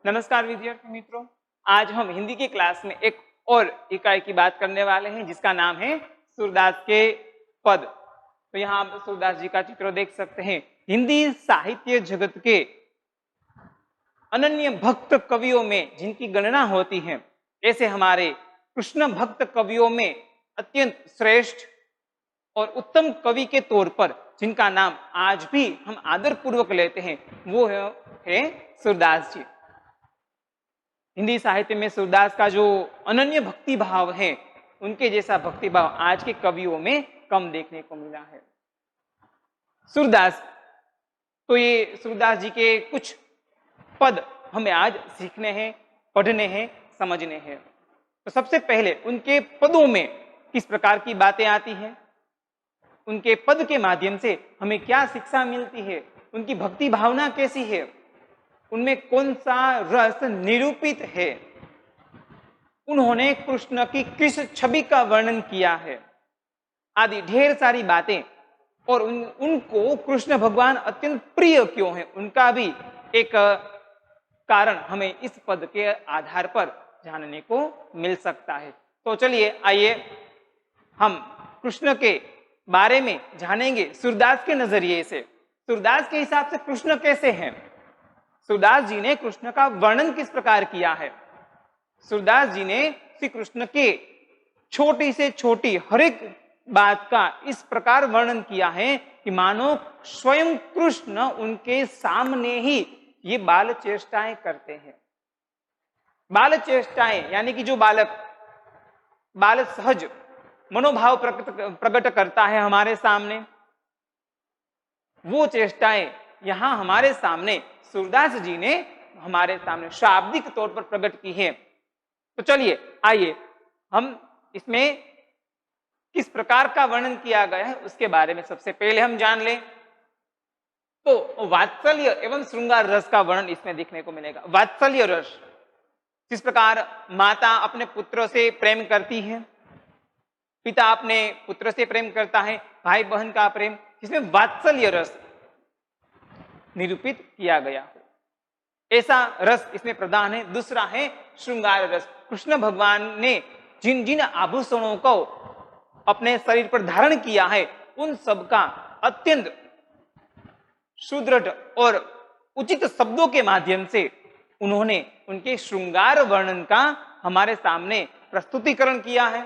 नमस्कार विद्यार्थी मित्रों, आज हम हिंदी की क्लास में एक और इकाई की बात करने वाले हैं जिसका नाम है सूरदास के पद। तो यहाँ आप सूरदास जी का चित्र देख सकते हैं। हिंदी साहित्य जगत के अनन्य भक्त कवियों में जिनकी गणना होती है, ऐसे हमारे कृष्ण भक्त कवियों में अत्यंत श्रेष्ठ और उत्तम कवि के तौर पर जिनका नाम आज भी हम आदर पूर्वक लेते हैं वो है सूरदास जी। हिंदी साहित्य में सूरदास का जो अनन्य भक्ति भाव है, उनके जैसा भक्ति भाव आज के कवियों में कम देखने को मिला है। सूरदास, तो ये सूरदास जी के कुछ पद हमें आज सीखने हैं, पढ़ने हैं, समझने हैं। तो सबसे पहले उनके पदों में किस प्रकार की बातें आती हैं, उनके पद के माध्यम से हमें क्या शिक्षा मिलती है, उनकी भक्ति भावना कैसी है, उनमें कौन सा रस निरूपित है, उन्होंने कृष्ण की किस छवि का वर्णन किया है, आदि ढेर सारी बातें। और उनको कृष्ण भगवान अत्यंत प्रिय क्यों है, उनका भी एक कारण हमें इस पद के आधार पर जानने को मिल सकता है। तो चलिए आइए हम कृष्ण के बारे में जानेंगे सूरदास के नजरिए से। सूरदास के हिसाब से कृष्ण कैसे हैं, सूरदास जी ने कृष्ण का वर्णन किस प्रकार किया है। सूरदास जी ने श्री कृष्ण के छोटी से छोटी हर एक बात का इस प्रकार वर्णन किया है कि मानो स्वयं कृष्ण उनके सामने ही ये बाल चेष्टाएं करते हैं। बाल चेष्टाएं यानी कि जो बालक बाल सहज मनोभाव प्रकट करता है हमारे सामने, वो चेष्टाएं यहां हमारे सामने सूरदास जी ने हमारे सामने शाब्दिक तौर पर प्रकट की है। तो चलिए आइए हम इसमें किस प्रकार का वर्णन किया गया है उसके बारे में सबसे पहले हम जान लें। तो वात्सल्य एवं श्रृंगार रस का वर्णन इसमें देखने को मिलेगा। वात्सल्य रस, जिस प्रकार माता अपने पुत्र से प्रेम करती है, पिता अपने पुत्र से प्रेम करता है, भाई बहन का प्रेम, जिसमें वात्सल्य रस निरूपित किया गया हो, ऐसा रस इसमें प्रदान है। दूसरा है श्रृंगार रस। कृष्ण भगवान ने जिन जिन आभूषणों को अपने शरीर पर धारण किया है, उन सब का अत्यंत सुदृढ़ और उचित शब्दों के माध्यम से उन्होंने उनके श्रृंगार वर्णन का हमारे सामने प्रस्तुतिकरण किया है।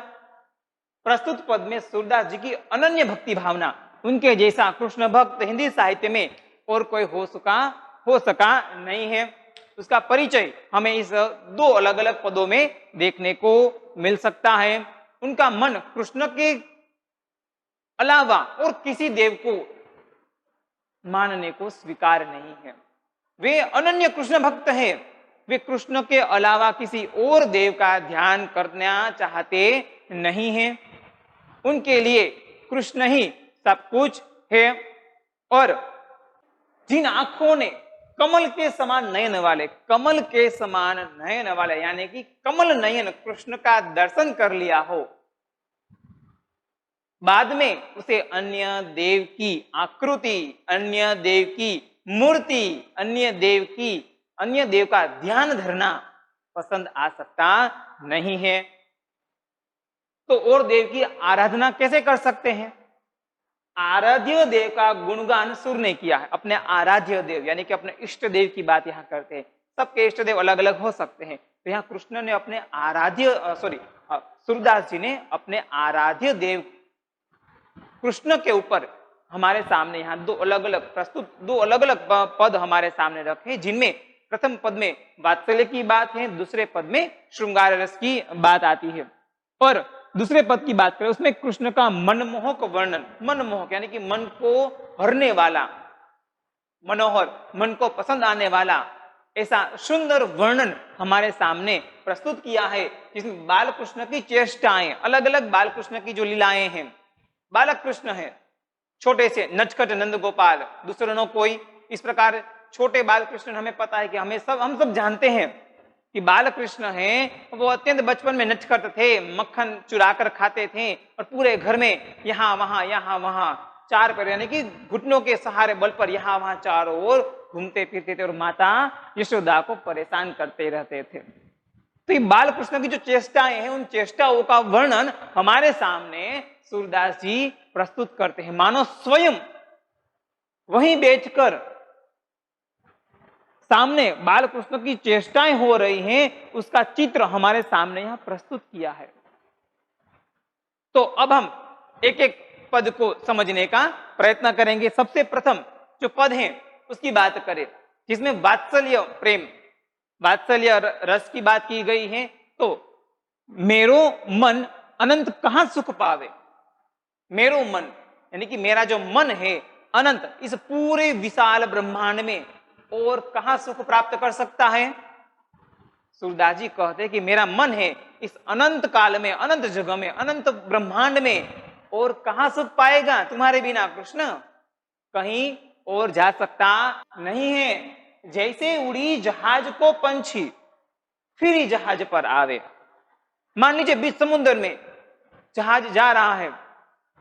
प्रस्तुत पद में सूरदास जी की अनन्य भक्ति भावना, उनके जैसा कृष्ण भक्त हिंदी साहित्य में और कोई हो सका नहीं है। उसका परिचय हमें इस दो अलग अलग पदों में देखने को मिल सकता है। उनका मन कृष्ण के अलावा और किसी देव को मानने को स्वीकार नहीं है। वे अनन्य कृष्ण भक्त हैं, वे कृष्ण के अलावा किसी और देव का ध्यान करना चाहते नहीं हैं। उनके लिए कृष्ण ही सब कुछ है। और जिन आंखों ने कमल के समान नयन वाले यानी कि कमल नयन कृष्ण का दर्शन कर लिया हो, बाद में उसे अन्य देव की आकृति, अन्य देव की मूर्ति, अन्य देव का ध्यान धरना पसंद आ सकता नहीं है। तो और देव की आराधना कैसे कर सकते हैं? आराध्य देव का गुणगान सुर ने किया है। अपने आराध्य देव यानी कि अपने इष्ट देव की बात यहाँ करते हैं। सबके इष्ट देव अलग अलग हो सकते हैं, तो यहाँ कृष्ण ने अपने सूरदास जी ने अपने आराध्य देव कृष्ण के ऊपर हमारे सामने यहाँ दो अलग अलग पद हमारे सामने रखे, जिनमें प्रथम पद में वात्सल्य की बात है, दूसरे पद में श्रृंगार रस की बात आती है। और दूसरे पद की बात करें, उसमें कृष्ण का मनमोहक वर्णन, मनमोहक यानी कि मन को हरने वाला, मनोहर, मन को पसंद आने वाला ऐसा सुंदर वर्णन हमारे सामने प्रस्तुत किया है, जिसमें बाल कृष्ण की चेष्टाएं, अलग अलग बाल कृष्ण की जो लीलाएं हैं। बालक कृष्ण है, छोटे से नटखट नंद गोपाल, दूसरों न कोई, इस प्रकार छोटे बाल कृष्ण हम सब जानते हैं कि बाल कृष्ण हैं, वो अत्यंत बचपन में नटखट थे, मक्खन चुरा कर खाते थे और पूरे घर में यहाँ वहां चार पैर यानी कि घुटनों के सहारे बल पर यहाँ वहां चारों ओर घूमते फिरते थे और माता यशोदा को परेशान करते रहते थे। तो ये बाल कृष्ण की जो चेष्टाएं हैं, उन चेष्टाओं का वर्णन हमारे सामने सूरदास जी प्रस्तुत करते हैं, मानो स्वयं वहीं बैठकर सामने बाल कृष्ण की चेष्टाएं हो रही हैं, उसका चित्र हमारे सामने यहां प्रस्तुत किया है। तो अब हम एक एक पद को समझने का प्रयत्न करेंगे। सबसे प्रथम जो पद है उसकी बात करें, जिसमें वात्सल्य प्रेम, वात्सल्य रस की बात की गई है। तो मेरो मन अनंत कहां सुख पावे, मेरो मन यानी कि मेरा जो मन है अनंत इस पूरे विशाल ब्रह्मांड में और कहां सुख प्राप्त कर सकता है। सूरदास जी कहते हैं कि मेरा मन है इस अनंत काल में, अनंत जगह में, अनंत ब्रह्मांड में और कहां सुख पाएगा तुम्हारे बिना कृष्ण, कहीं और जा सकता नहीं है। जैसे उड़ी जहाज को पंछी फिर ही जहाज पर आवे। मान लीजिए बीच समुद्र में जहाज जा रहा है,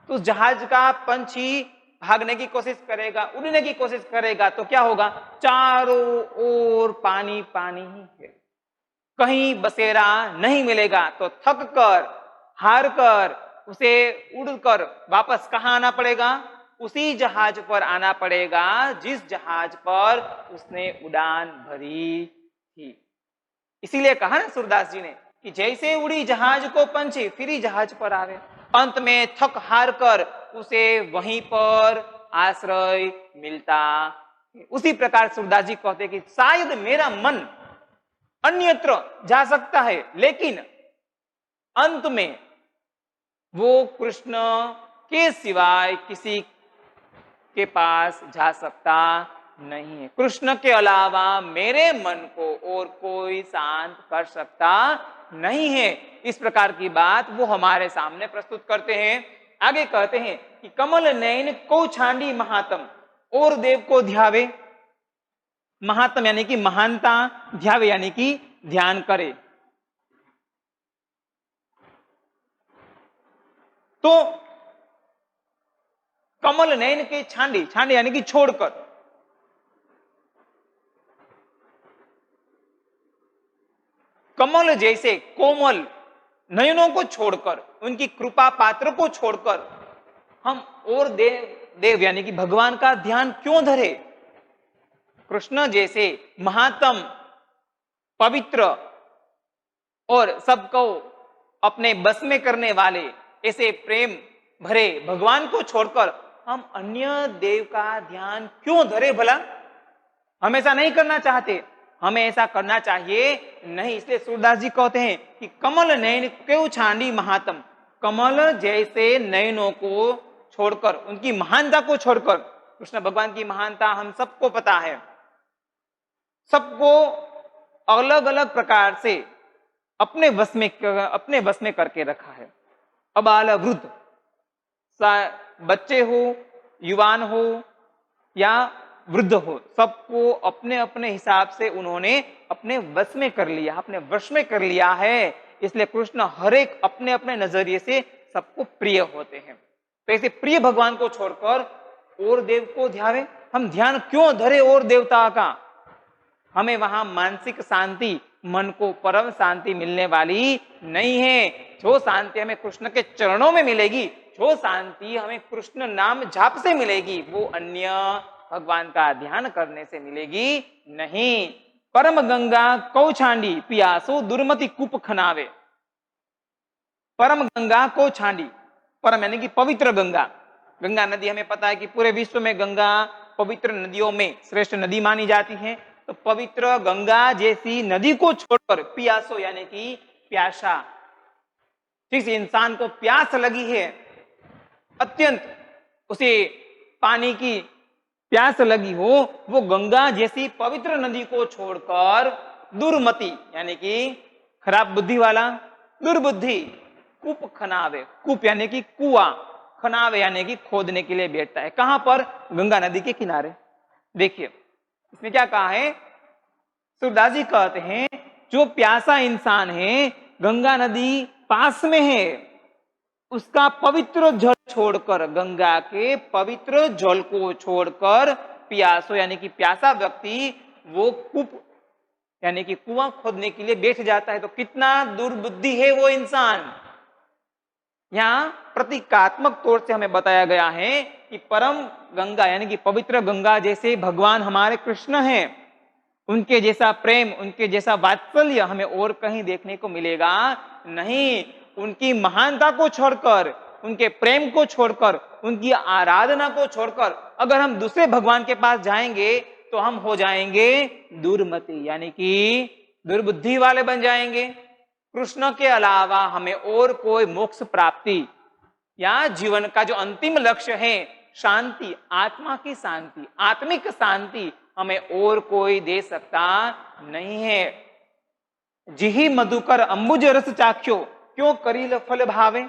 तो उस जहाज का पंछी भागने की कोशिश करेगा, उड़ने की कोशिश करेगा, तो क्या होगा, चारों ओर पानी पानी ही है, कहीं बसेरा नहीं मिलेगा। तो थक कर हार कर उसे उड़कर वापस कहां आना पड़ेगा, उसी जहाज पर आना पड़ेगा जिस जहाज पर उसने उड़ान भरी थी। इसीलिए कहा ना सूरदास जी ने कि जैसे उड़ी जहाज को पंछी फिर ही जहाज पर आवे। अंत में थक हार कर उसे वहीं पर आश्रय मिलता। उसी प्रकार सूरदास जी कहते कि शायद मेरा मन अन्यत्र जा सकता है, लेकिन अंत में वो कृष्ण के सिवाय किसी के पास जा सकता नहीं है। कृष्ण के अलावा मेरे मन को और कोई शांत कर सकता नहीं है। इस प्रकार की बात वो हमारे सामने प्रस्तुत करते हैं। आगे कहते हैं कि कमल नयन को छांडी महात्म, और देव को ध्यावे। महात्म यानी कि महानता, ध्यावे यानी कि ध्यान करे। तो कमल नयन के छांडी, छांडी यानी कि छोड़कर, कमल जैसे कोमल नयनों को छोड़कर, उनकी कृपा पात्र को छोड़कर हम और देव यानी कि भगवान का ध्यान क्यों धरे। कृष्ण जैसे महात्म, पवित्र और सबको अपने बस में करने वाले ऐसे प्रेम भरे भगवान को छोड़कर हम अन्य देव का ध्यान क्यों धरे भला। हम ऐसा नहीं करना चाहते, हमें ऐसा करना चाहिए नहीं। इसलिए सूरदास जी कहते हैं कि कमल नयन क्यों छांडी महात्म, कमल जैसे नयनों को छोड़कर, उनकी महानता को छोड़कर, कृष्ण भगवान की महानता हम सबको पता है, सबको अलग अलग प्रकार से अपने बस में करके रखा है। अबाल वृद्ध, बच्चे हो, युवान हो या वृद्ध हो, सबको अपने अपने हिसाब से उन्होंने अपने वश में कर लिया, अपने वश में कर लिया है। इसलिए कृष्ण हर एक अपने अपने नजरिए से सबको प्रिय होते हैं। तो ऐसे प्रिय भगवान को छोड़कर और देव को ध्यावे, हम ध्यान क्यों धरे और देवता का। हमें वहां मानसिक शांति, मन को परम शांति मिलने वाली नहीं है। जो शांति हमें कृष्ण के चरणों में मिलेगी, जो शांति हमें कृष्ण नाम जाप से मिलेगी, वो अन्य भगवान का ध्यान करने से मिलेगी नहीं। परम गंगा को छांडी पियासो दुर्मति कूप खनावे। परम गंगा को छांडी, परम यानी कि पवित्र गंगा। गंगा नदी हमें पता है कि पूरे विश्व में गंगा पवित्र नदियों में श्रेष्ठ नदी मानी जाती है। तो पवित्र गंगा जैसी नदी को छोड़कर पियासो यानी कि प्यासा, जिस इंसान को प्यास लगी है, अत्यंत उसे पानी की प्यास लगी हो, वो गंगा जैसी पवित्र नदी को छोड़कर दुर्मति यानी कि खराब बुद्धि वाला, दुर्बुद्धि कूप खनावे, कूप यानी कि कुआं, खनावे यानी कि खोदने के लिए बैठता है। कहां पर, गंगा नदी के किनारे। देखिए इसमें क्या कहा है, सूरदास जी कहते हैं जो प्यासा इंसान है, गंगा नदी पास में है, उसका पवित्र जल छोड़कर, गंगा के पवित्र जल को छोड़कर पियासो यानी कि प्यासा व्यक्ति वो कूप यानी कि कुआं खोदने के लिए बैठ जाता है। तो कितना दुर्बुद्धि है वो इंसान। यहाँ प्रतीकात्मक तौर से हमें बताया गया है कि परम गंगा यानी कि पवित्र गंगा जैसे भगवान हमारे कृष्ण हैं, उनके जैसा प्रेम, उनके जैसा वात्सल्य हमें और कहीं देखने को मिलेगा नहीं। उनकी महानता को छोड़कर, उनके प्रेम को छोड़कर, उनकी आराधना को छोड़कर अगर हम दूसरे भगवान के पास जाएंगे तो हम हो जाएंगे दुर्मति यानी कि दुर्बुद्धि वाले बन जाएंगे। कृष्ण के अलावा हमें और कोई मोक्ष प्राप्ति या जीवन का जो अंतिम लक्ष्य है शांति, आत्मा की शांति, आत्मिक शांति हमें और कोई दे सकता नहीं है। जिहि मधुकर अंबुज रस चाख्यो क्यों करील फल भावे।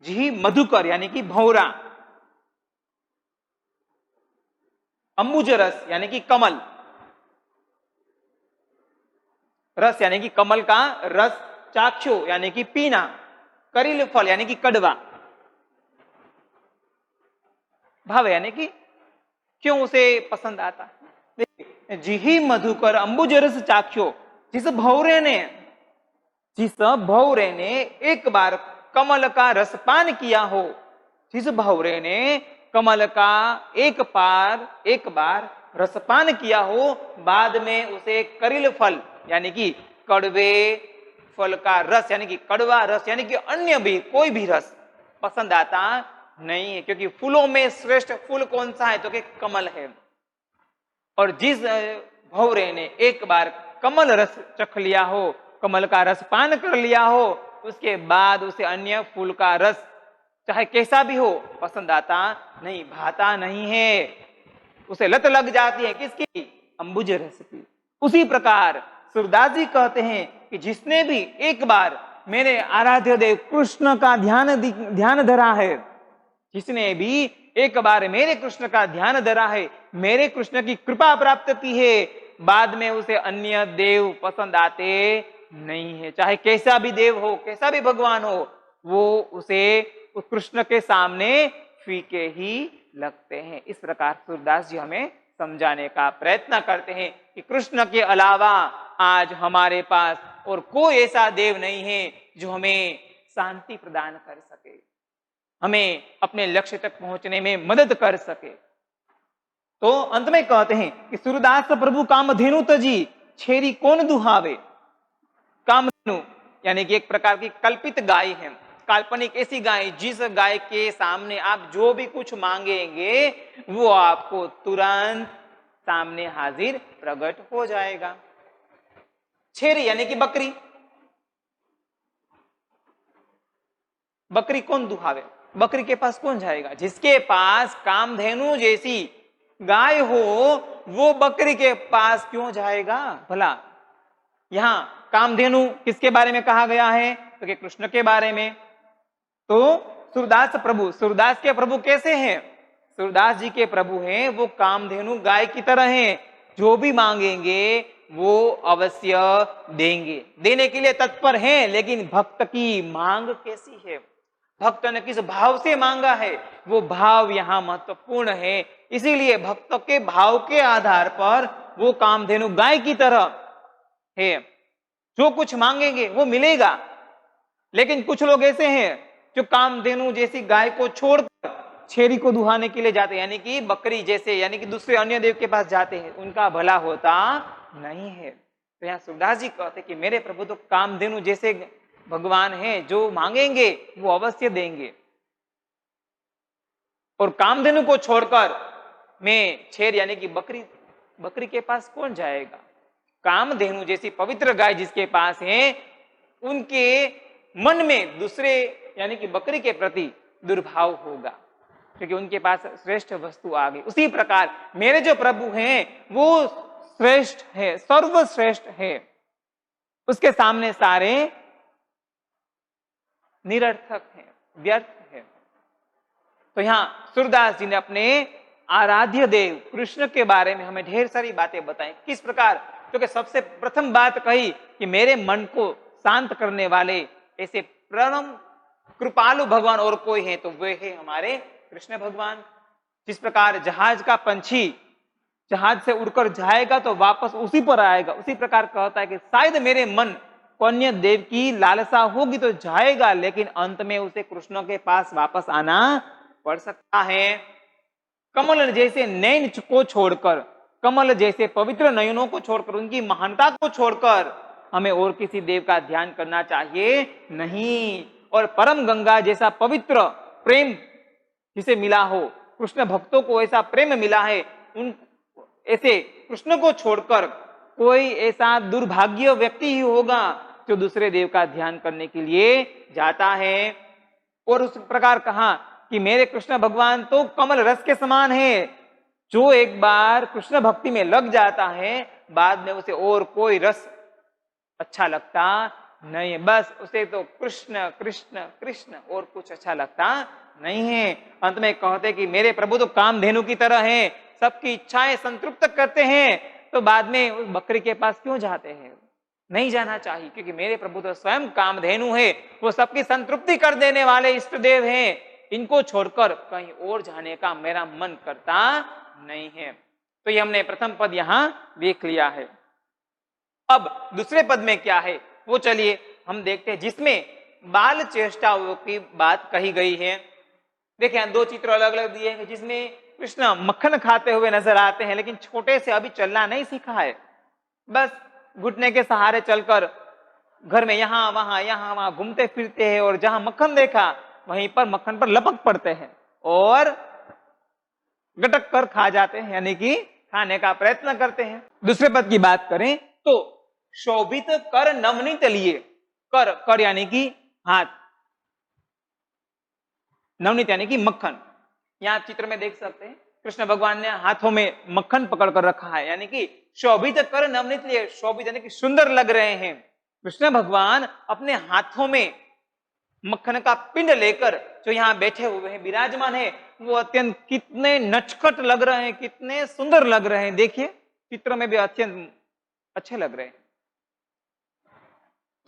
जिहि मधुकर यानी कि भौरा, अंबुज रस यानी कि कमल, रस यानी कि कमल का रस, चाख्यो यानी कि पीना, करील फल यानी कि कड़वा, भाव यानी कि क्यों उसे पसंद आता है। जिहि मधुकर अंबुज रस चाख्यो, जिस भौरे ने एक बार कमल का रसपान किया हो, जिस भौरे ने कमल का एक बार रसपान किया हो, बाद में उसे करील फल यानी कि कड़वे फल का रस यानी कि कड़वा रस यानी कि अन्य भी कोई भी रस पसंद आता नहीं है। क्योंकि फूलों में श्रेष्ठ फूल कौन सा है तो कि कमल है। और जिस भौरे ने एक बार कमल रस चख लिया हो, कमल का रस पान कर लिया हो, उसके बाद उसे अन्य फूल का रस चाहे कैसा भी हो पसंद आता नहीं, भाता नहीं है, उसे लत लग जाती है किसकी, अंबुज रस की। उसी प्रकार सूरदास जी कहते हैं कि जिसने भी एक बार मेरे आराध्य देव कृष्ण का ध्यान धरा है, जिसने भी एक बार मेरे कृष्ण का ध्यान धरा है, मेरे कृष्ण की कृपा प्राप्त की है, बाद में उसे अन्य देव पसंद आते नहीं है। चाहे कैसा भी देव हो, कैसा भी भगवान हो, वो उसे उस कृष्ण के सामने फीके ही लगते हैं। इस प्रकार सूरदास जी हमें समझाने का प्रयत्न करते हैं कि कृष्ण के अलावा आज हमारे पास और कोई ऐसा देव नहीं है जो हमें शांति प्रदान कर सके, हमें अपने लक्ष्य तक पहुंचने में मदद कर सके। तो अंत में कहते हैं कि सूरदास प्रभु कामधेनु तजी छेरी कौन दुहावे। कामधेनु यानी कि एक प्रकार की कल्पित गाय है, काल्पनिक ऐसी गाय जिस गाय के सामने आप जो भी कुछ मांगेंगे वो आपको तुरंत सामने हाजिर प्रकट हो जाएगा। छेरी यानी कि बकरी, बकरी कौन दुहावे, बकरी के पास कौन जाएगा। जिसके पास कामधेनु जैसी गाय हो वो बकरी के पास क्यों जाएगा भला। यहां कामधेनु किसके बारे में कहा गया है तो कि कृष्ण के बारे में। तो सूरदास के प्रभु कैसे हैं, सूरदास जी के प्रभु हैं वो कामधेनु गाय की तरह हैं, जो भी मांगेंगे वो अवश्य देंगे, देने के लिए तत्पर हैं। लेकिन भक्त की मांग कैसी है, भक्त ने किस भाव से मांगा है, वो भाव यहां महत्वपूर्ण है। इसीलिए भक्त के भाव के आधार पर वो कामधेनु गाय की तरह है, जो कुछ मांगेंगे वो मिलेगा। लेकिन कुछ लोग ऐसे हैं जो कामधेनु जैसी गाय को छोड़कर छेरी को दुहाने के लिए जाते हैं, यानी कि बकरी जैसे, यानी कि दूसरे अन्य देव के पास जाते हैं, उनका भला होता नहीं है। तो यहाँ सूरदास जी कहते हैं कि मेरे प्रभु तो कामधेनु जैसे भगवान हैं, जो मांगेंगे वो अवश्य देंगे। और कामधेनु को छोड़कर मैं छेर यानी कि बकरी के पास कौन जाएगा। कामधेनु जैसी पवित्र गाय जिसके पास है, उनके मन में दूसरे यानी कि बकरी के प्रति दुर्भाव होगा, क्योंकि उनके पास श्रेष्ठ वस्तु आ गई। उसी प्रकार मेरे जो प्रभु हैं वो श्रेष्ठ है, सर्वश्रेष्ठ है, उसके सामने सारे निरर्थक हैं, व्यर्थ है। तो यहां सूरदास जी ने अपने आराध्य देव कृष्ण के बारे में हमें ढेर सारी बातें बताई। किस प्रकार, क्योंकि सबसे प्रथम बात कही कि मेरे मन को शांत करने वाले ऐसे परम कृपालु भगवान और कोई है तो वे है हमारे कृष्ण भगवान। जिस प्रकार जहाज का पंछी जहाज से उड़कर जाएगा तो वापस उसी पर आएगा, उसी प्रकार कहता है कि शायद मेरे मन को अन्य देव की लालसा होगी तो जाएगा, लेकिन अंत में उसे कृष्ण के पास वापस आना पड़ सकता है। कमल जैसे नयन को छोड़कर, कमल जैसे पवित्र नयनों को छोड़कर, उनकी महानता को छोड़कर हमें और किसी देव का ध्यान करना चाहिए नहीं। और परम गंगा जैसा पवित्र प्रेम जिसे मिला हो, कृष्ण भक्तों को ऐसा प्रेम मिला है, उन ऐसे कृष्ण को छोड़कर कोई ऐसा दुर्भाग्य व्यक्ति ही होगा जो दूसरे देव का ध्यान करने के लिए जाता है। और उस प्रकार कहा कि मेरे कृष्ण भगवान तो कमल रस के समान है, जो एक बार कृष्ण भक्ति में लग जाता है बाद में उसे और कोई रस अच्छा लगता नहीं है, बस उसे तो कृष्ण कृष्ण कृष्ण और कुछ अच्छा लगता नहीं है। अंत में कहते कि मेरे प्रभु तो कामधेनु की तरह हैं, सबकी इच्छाएं संतृप्त करते हैं, तो बाद में उस बकरी के पास क्यों जाते हैं? नहीं जाना चाहिए, क्योंकि मेरे प्रभु तो स्वयं कामधेनु है, वो सबकी संतृप्ति कर देने वाले इष्ट देव हैं, इनको छोड़कर कहीं और जाने का मेरा मन करता नहीं है। तो ये हमने प्रथम पद यहां देख लिया है। अब दूसरे पद में क्या है वो चलिए हम देखते हैं, जिसमें बाल चेष्टाओं की बात कही गई है। देखिए दो चित्र अलग अलग दिए हैं, जिसमें कृष्ण मक्खन खाते हुए नजर आते हैं, लेकिन छोटे से अभी चलना नहीं सीखा है, बस घुटने के सहारे चलकर घर में यहाँ वहां घूमते फिरते हैं, और जहां मक्खन देखा वहीं पर मक्खन पर लपक पड़ते हैं और गटक कर खा जाते हैं, यानी कि खाने का प्रयत्न करते हैं। दूसरे पद की बात करें तो शोभित कर नवनीत लिए, कर यानी कि हाथ, नवनीत यानी कि मक्खन। यहां चित्र में देख सकते हैं कृष्ण भगवान ने हाथों में मक्खन पकड़ कर रखा है, यानी कि शोभित कर नवनीत लिए, शोभित यानी कि सुंदर लग रहे हैं। कृष्ण भगवान अपने हाथों में मक्खन का पिंड लेकर जो यहाँ बैठे हुए हैं, विराजमान है, वो अत्यंत कितने नचखट लग रहे हैं, कितने सुंदर लग रहे हैं। देखिए चित्र में भी अत्यंत अच्छे लग रहे हैं।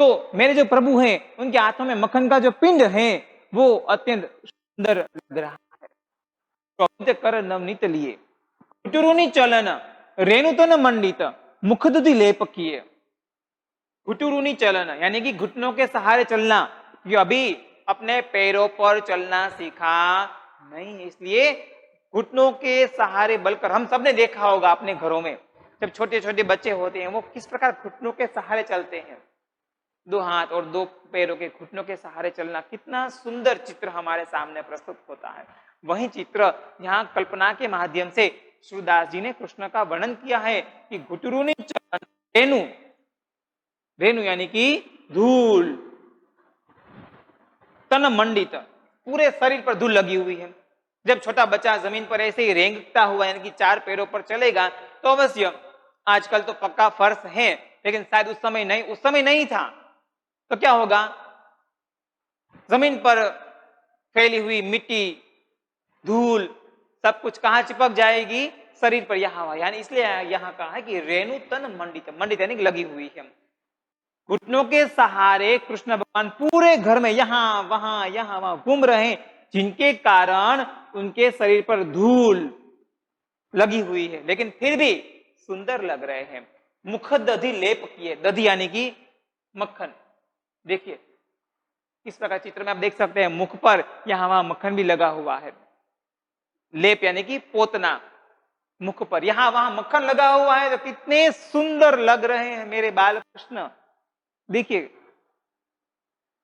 तो मेरे जो प्रभु हैं उनके हाथों में मक्खन का जो पिंड है वो अत्यंत सुंदर लग रहा है। शोभित कर नवनीत लिए, कुटुरुनी चलन रेणुतन मंडित मुख दुधि लेप किए। घुटुरुनी चलन यानी कि घुटनों के सहारे चलना, ये अभी अपने पैरों पर चलना सीखा नहीं है, इसलिए घुटनों के सहारे बलकर, हम सबने देखा होगा अपने घरों में जब छोटे छोटे बच्चे होते हैं वो किस प्रकार घुटनों के सहारे चलते हैं, दो हाथ और दो पैरों के घुटनों के सहारे चलना, कितना सुंदर चित्र हमारे सामने प्रस्तुत होता है। वही चित्र यहाँ कल्पना के माध्यम से सूरदास जी ने कृष्ण का वर्णन किया है कि घुटुरुनी चलन रेणु, रेणु यानी कि धूल, तन मंडित पूरे शरीर पर धूल लगी हुई है। जब छोटा बच्चा जमीन पर ऐसे ही रेंगता हुआ यानी कि चार पैरों पर चलेगा तो अवश्य, आजकल तो पक्का फर्श है लेकिन शायद उस समय नहीं था, तो क्या होगा, जमीन पर फैली हुई मिट्टी धूल सब कुछ कहां चिपक जाएगी, शरीर पर, यहाँ, यानी इसलिए यहाँ कहा है कि रेणु तन मंडित, मंडित यानी लगी हुई है। घुटनों के सहारे कृष्ण भगवान पूरे घर में यहाँ वहां घूम रहे हैं, जिनके कारण उनके शरीर पर धूल लगी हुई है, लेकिन फिर भी सुंदर लग रहे हैं। मुख दधि लेप किए, दधि यानी कि मक्खन, देखिए इस प्रकार चित्र में आप देख सकते हैं मुख पर यहाँ वहां मक्खन भी लगा हुआ है। लेप यानी कि पोतना, मुख पर यहाँ वहां मक्खन लगा हुआ है, तो कितने सुंदर लग रहे हैं मेरे बाल कृष्ण। देखिए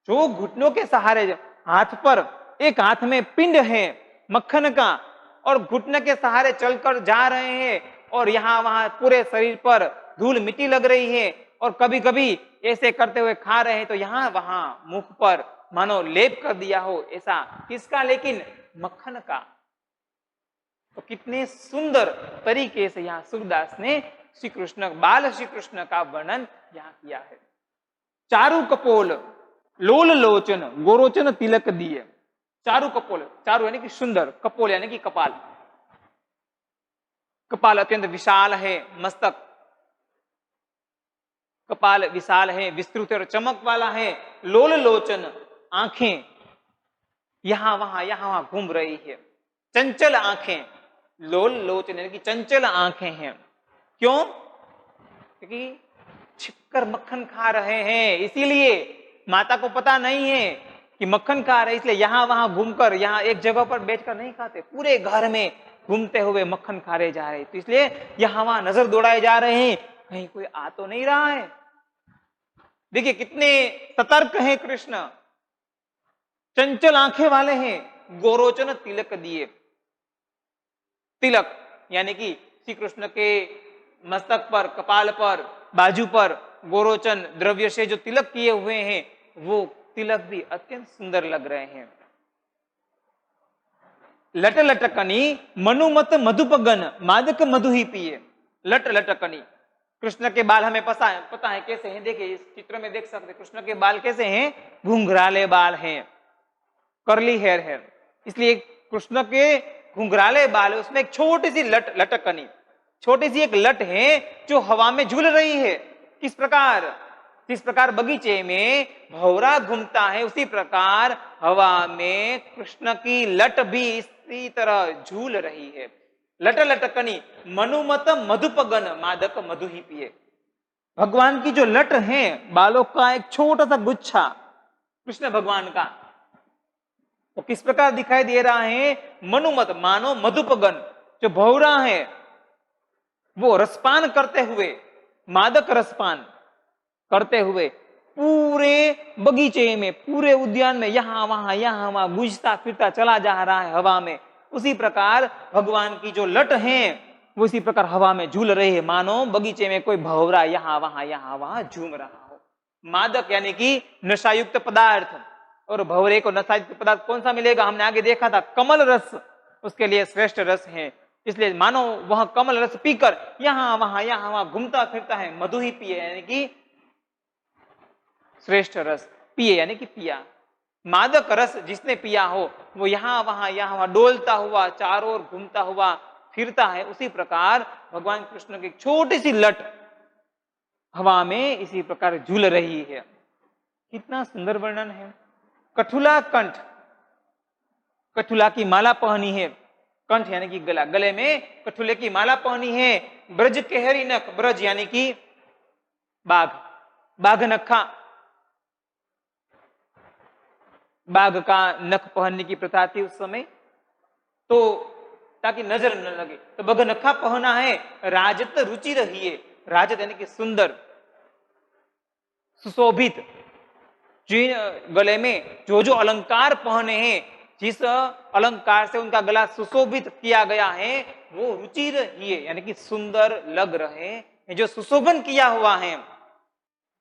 जो घुटनों के सहारे, हाथ पर एक हाथ में पिंड है मक्खन का और घुटने के सहारे चलकर जा रहे हैं, और यहाँ वहां पूरे शरीर पर धूल मिट्टी लग रही है, और कभी कभी ऐसे करते हुए खा रहे हैं, तो यहाँ वहां मुख पर मानो लेप कर दिया हो ऐसा, किसका, लेकिन मक्खन का। तो कितने सुंदर तरीके से यहाँ सूरदास ने श्री कृष्ण, बाल श्री कृष्ण का वर्णन यहाँ किया है। चारु कपोल लोल लोचन गोरोचन तिलक दिए, चारु कपोल, चारु यानी कि सुंदर, कपोल यानी कि कपाल, कपाल अत्यंत विशाल है, मस्तक कपाल विशाल है, विस्तृत और चमक वाला है। लोल लोचन आंखें यहाँ वहां घूम रही है, चंचल आंखें, लोल लोचन यानी कि चंचल आंखें हैं। क्यों? क्योंकि छिपकर मक्खन खा रहे हैं, इसीलिए माता को पता नहीं है कि मक्खन खा रहे, इसलिए यहां वहां घूमकर, यहां एक जगह पर बैठकर नहीं खाते, पूरे घर में घूमते हुए मक्खन खा रहे जा रहे। तो इसलिए यहां वहां नजर दौड़ाए जा रहे हैं, कहीं कोई आ तो नहीं रहा है। देखिए कितने सतर्क हैं कृष्ण, चंचल आंखें वाले हैं। गोरोचन तिलक दिए, तिलक यानी कि श्री कृष्ण के मस्तक पर, कपाल पर, बाजू पर गोरोचन द्रव्य से जो तिलक किए हुए हैं, वो तिलक भी अत्यंत सुंदर लग रहे हैं। लट लटकनी मनुमत मधुपगन मादक मधु ही पिए। लट लटकनी, कृष्ण के बाल हमें पता है कैसे हैं। देखिए इस चित्र में देख सकते हैं कृष्ण के बाल कैसे हैं, घुंघराले बाल हैं, कर्ली हेयर है। इसलिए कृष्ण के घुंघराले बाल, उसमें एक छोटी सी लटकनी, छोटी सी एक लट है जो हवा में झूल रही है। किस प्रकार? जिस प्रकार बगीचे में भौरा घूमता है, उसी प्रकार हवा में कृष्ण की लट भी इसी तरह झूल रही है। लट लटकनी मनुमत मधुपगन मादक मधु ही पिए। भगवान की जो लट है, बालों का एक छोटा सा गुच्छा कृष्ण भगवान का, वो किस प्रकार दिखाई दे रहा है? मनुमत मानो मधुपगन, जो भौरा है वो रसपान करते हुए, मादक रसपान करते हुए पूरे बगीचे में, पूरे उद्यान में यहां वहां गूंजता फिरता चला जा रहा है हवा में। उसी प्रकार भगवान की जो लट है वो इसी प्रकार हवा में झूल रही है, मानो बगीचे में कोई भौरा यहां वहां झूम रहा हो। मादक यानी कि नशायुक्त पदार्थ, और भौरे को नशायुक्त पदार्थ कौन सा मिलेगा? हमने आगे देखा था, कमल रस उसके लिए श्रेष्ठ रस है। इसलिए मानो वह कमल रस पीकर यहां वहां घूमता फिरता है। मधु ही पिए यानी कि श्रेष्ठ रस, पिए यानी कि पिया। मादक रस जिसने पिया हो वो यहां वहां डोलता हुआ, चारों ओर घूमता हुआ फिरता है। उसी प्रकार भगवान कृष्ण की छोटी सी लट हवा में इसी प्रकार झूल रही है। कितना सुंदर वर्णन है। कठुला कंठ, कठुला की माला पहनी है। कंठ यानी कि गला, गले में कठुले की माला पहनी है। ब्रज केहरी नख, ब्रज यानी कि बाघ, बाघ नखा, बाघ का नख पहनने की प्रथा थी उस समय, तो ताकि नजर न लगे, तो बाघ नखा पहना है। राजत रुचि रही है, राजत यानी कि सुंदर, सुशोभित, गले में जो जो अलंकार पहने हैं, जिस अलंकार से उनका गला सुशोभित किया गया है, वो रुचि रही है यानी कि सुंदर लग रहे हैं, जो सुशोभन किया हुआ है।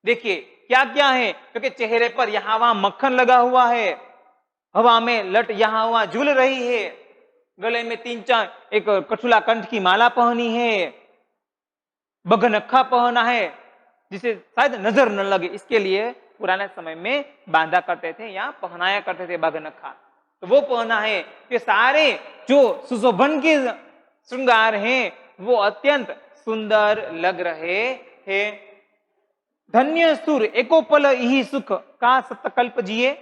देखिए क्या क्या है, क्योंकि चेहरे पर यहां वहां मक्खन लगा हुआ है, हवा में लट यहां वहां झूल रही है, गले में 3-4 एक कठुला कंठ की माला पहनी है, बघनखा पहना है, जिसे शायद नजर न लगे इसके लिए पुराने समय में बांधा करते थे या पहनाया करते थे बघनखा, तो वो पहना है। कि सारे जो सुशोभन के श्रृंगार हैं वो अत्यंत सुंदर लग रहे हैं। धन्य सुर एको पल यही सुख का सतकल्प जिए।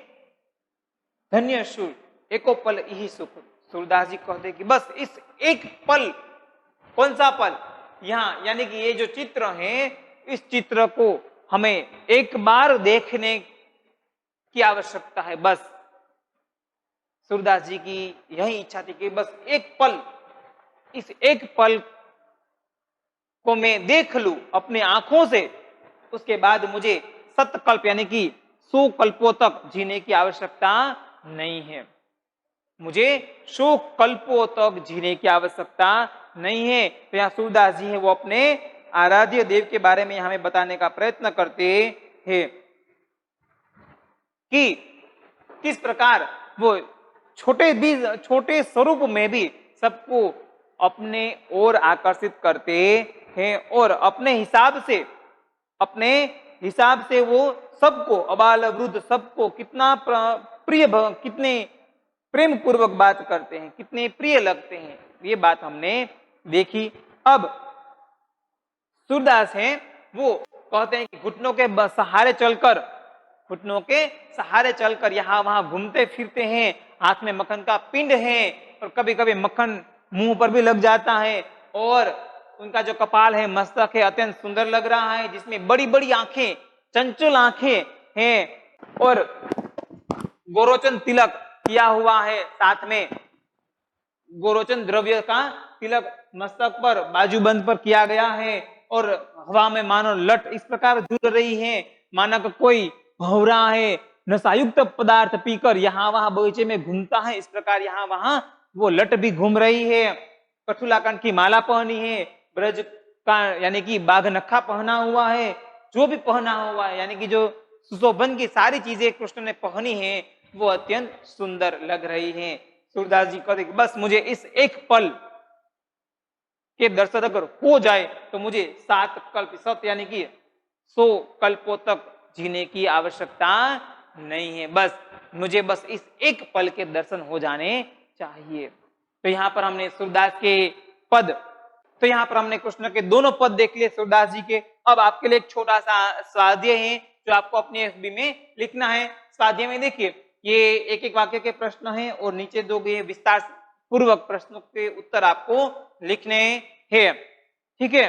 धन्य सुर एको पल यही सुख। सूरदास जी कहते कि बस इस एक पल, कौन सा पल? यहाँ यानी कि ये जो चित्र है, इस चित्र को हमें एक बार देखने की आवश्यकता है। बस सूरदास जी की यही इच्छा थी कि बस एक पल, इस एक पल को मैं देख लूं अपने आंखों से, उसके बाद मुझे सतकल्प यानी कि 100 कल्पों तक जीने की आवश्यकता नहीं है। मुझे 100 कल्पों तक जीने की आवश्यकता नहीं है। तो यहाँ सूरदास जी है वो अपने आराध्य देव के बारे में हमें बताने का प्रयत्न करते हैं कि किस प्रकार वो छोटे स्वरूप में भी सबको अपने ओर आकर्षित करते हैं, और अपने हिसाब से वो सबको, अबाल वृद्ध सबको कितना कितने प्रेम पूर्वक बात करते हैं, कितने प्रिय लगते हैं, ये बात हमने देखी। अब सूरदास हैं वो कहते हैं कि घुटनों के सहारे चलकर यहां वहां घूमते फिरते हैं, हाथ में मक्खन का पिंड है, और कभी कभी मक्खन मुंह पर भी लग जाता है और उनका जो कपाल है, मस्तक है, अत्यंत सुंदर लग रहा है, जिसमें बड़ी बड़ी आंखें, चंचल आंखें हैं और गोरोचन तिलक किया हुआ है, साथ में गोरोचन द्रव्य का तिलक मस्तक पर, बाजूबंद पर किया गया है और हवा में मानो लट इस प्रकार झूल रही है, मानो कि कोई भंवरा है, नशायुक्त पदार्थ पीकर यहाँ वहां बगीचे में घूमता है, इस प्रकार यहाँ वहां वो लट भी घूम रही है। कठुलाकंठ की माला पहनी है, ब्रज का यानी कि बाघ नखा पहना हुआ है, जो भी पहना हुआ है यानी कि जो सुशोभन की सारी चीजें कृष्ण ने पहनी है वो अत्यंत सुंदर लग रही है। सूरदास जी कहते बस मुझे इस एक पल के दर्शन अगर हो जाए तो मुझे 7 कल्प, 7 यानी कि 100 कल्पों तक जीने की आवश्यकता नहीं है, बस मुझे बस इस एक पल के दर्शन हो जाने चाहिए। तो यहाँ पर हमने सूरदास के पद, तो यहाँ पर हमने कृष्ण के दोनों पद देख लिए सूरदास जी के। अब आपके लिए एक छोटा सा स्वाध्याय है जो आपको अपने एफबी में लिखना है। स्वाध्याय में देखिए ये एक एक वाक्य के प्रश्न हैं और नीचे दो गए विस्तार पूर्वक प्रश्नों के उत्तर आपको लिखने हैं, ठीक है।